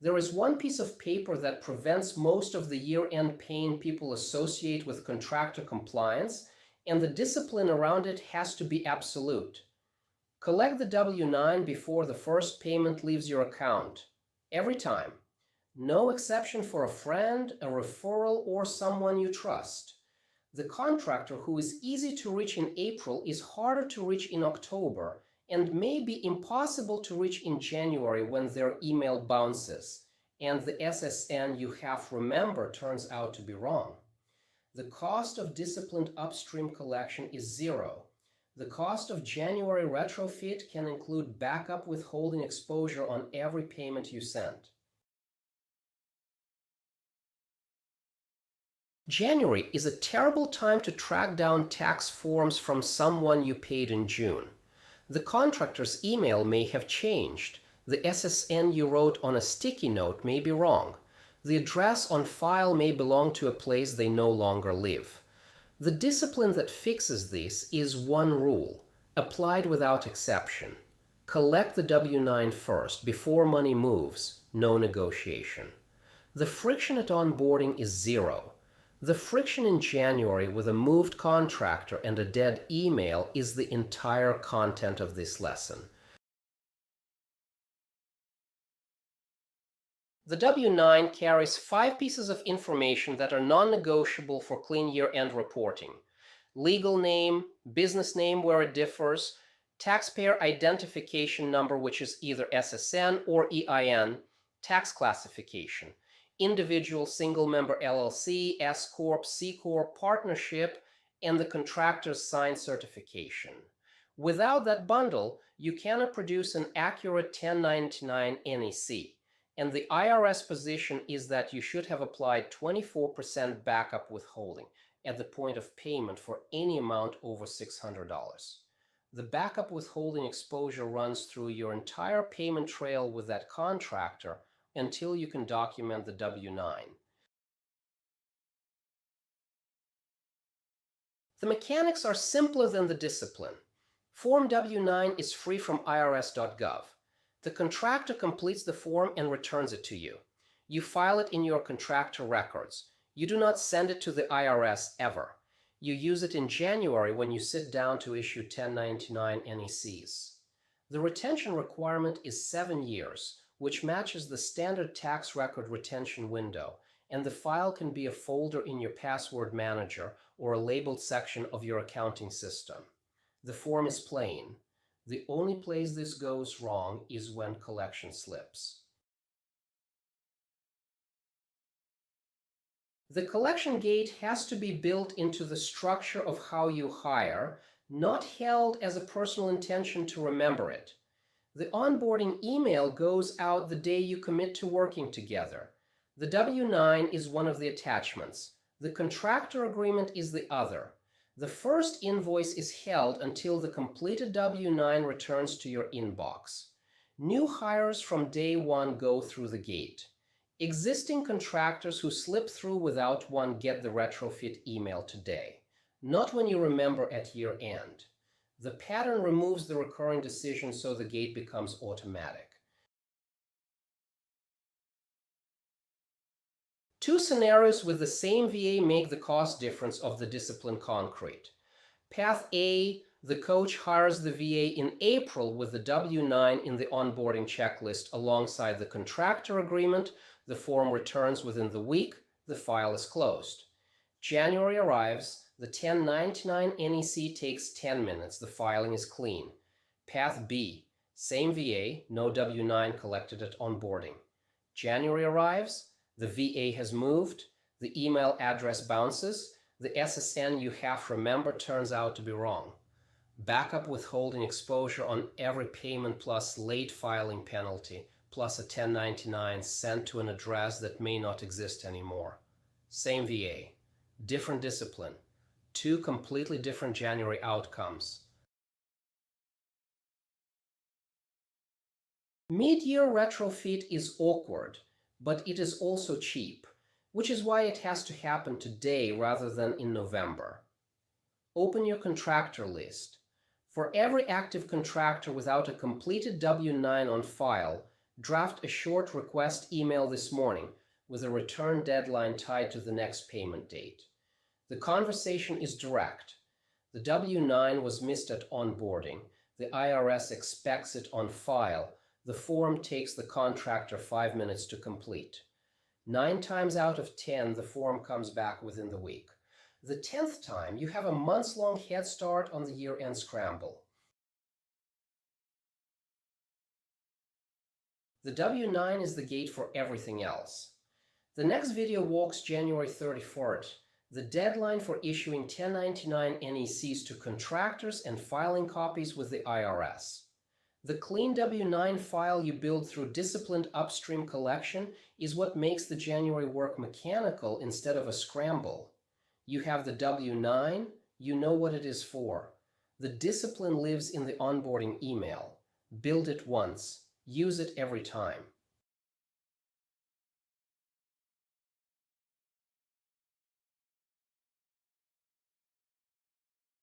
There is one piece of paper that prevents most of the year-end pain people associate with contractor compliance, and the discipline around it has to be absolute. Collect the W-9 before the first payment leaves your account. Every time. No exception for a friend, a referral, or someone you trust. The contractor who is easy to reach in April is harder to reach in October, and may be impossible to reach in January when their email bounces, and the SSN you have remember turns out to be wrong. The cost of disciplined upstream collection is zero. The cost of January retrofit can include backup withholding exposure on every payment you send. January is a terrible time to track down tax forms from someone you paid in June. The contractor's email may have changed. The SSN you wrote on a sticky note may be wrong. The address on file may belong to a place they no longer live. The discipline that fixes this is one rule, applied without exception. Collect the W-9 first, before money moves, no negotiation. The friction at onboarding is zero. The friction in January with a moved contractor and a dead email is the entire content of this lesson. The W-9 carries 5 pieces of information that are non-negotiable for clean year-end reporting. Legal name, business name where it differs, taxpayer identification number, which is either SSN or EIN, tax classification, individual single-member LLC, S-corp, C-corp, partnership, and the contractor's signed certification. Without that bundle, you cannot produce an accurate 1099 NEC. And the IRS position is that you should have applied 24% backup withholding at the point of payment for any amount over $600. The backup withholding exposure runs through your entire payment trail with that contractor until you can document the W-9. The mechanics are simpler than the discipline. Form W-9 is free from irs.gov. The contractor completes the form and returns it to you. You file it in your contractor records. You do not send it to the IRS ever. You use it in January when you sit down to issue 1099 NECs. The retention requirement is 7 years, which matches the standard tax record retention window, and the file can be a folder in your password manager or a labeled section of your accounting system. The form is plain. The only place this goes wrong is when collection slips. The collection gate has to be built into the structure of how you hire, not held as a personal intention to remember it. The onboarding email goes out the day you commit to working together. The W-9 is one of the attachments. The contractor agreement is the other. The first invoice is held until the completed W-9 returns to your inbox. New hires from day one go through the gate. Existing contractors who slip through without one get the retrofit email today, not when you remember at year end. The pattern removes the recurring decision so the gate becomes automatic. Two scenarios with the same VA make the cost difference of the discipline concrete. Path A, the coach hires the VA in April with the W-9 in the onboarding checklist alongside the contractor agreement. The form returns within the week. The file is closed. January arrives. The 1099 NEC takes 10 minutes. The filing is clean. Path B, same VA, no W-9 collected at onboarding. January arrives. The VA has moved, the email address bounces, the SSN you have remembered turns out to be wrong. Backup withholding exposure on every payment plus late filing penalty, plus a 1099 sent to an address that may not exist anymore. Same VA, different discipline, 2 completely different January outcomes. Mid-year retrofit is awkward, but it is also cheap, which is why it has to happen today rather than in November. Open your contractor list. For every active contractor without a completed W-9 on file, Draft a short request email this morning with a return deadline tied to the next payment date. The conversation is direct. The W-9 was missed at onboarding. The IRS expects it on file. The form takes the contractor 5 minutes to complete. 9 times out of 10, the form comes back within the week. The 10th time, you have a months-long head start on the year-end scramble. The W-9 is the gate for everything else. The next video walks January 31st, the deadline for issuing 1099 NECs to contractors and filing copies with the IRS. The clean W-9 file you build through disciplined upstream collection is what makes the January work mechanical instead of a scramble. You have the W-9, you know what it is for. The discipline lives in the onboarding email. Build it once. Use it every time.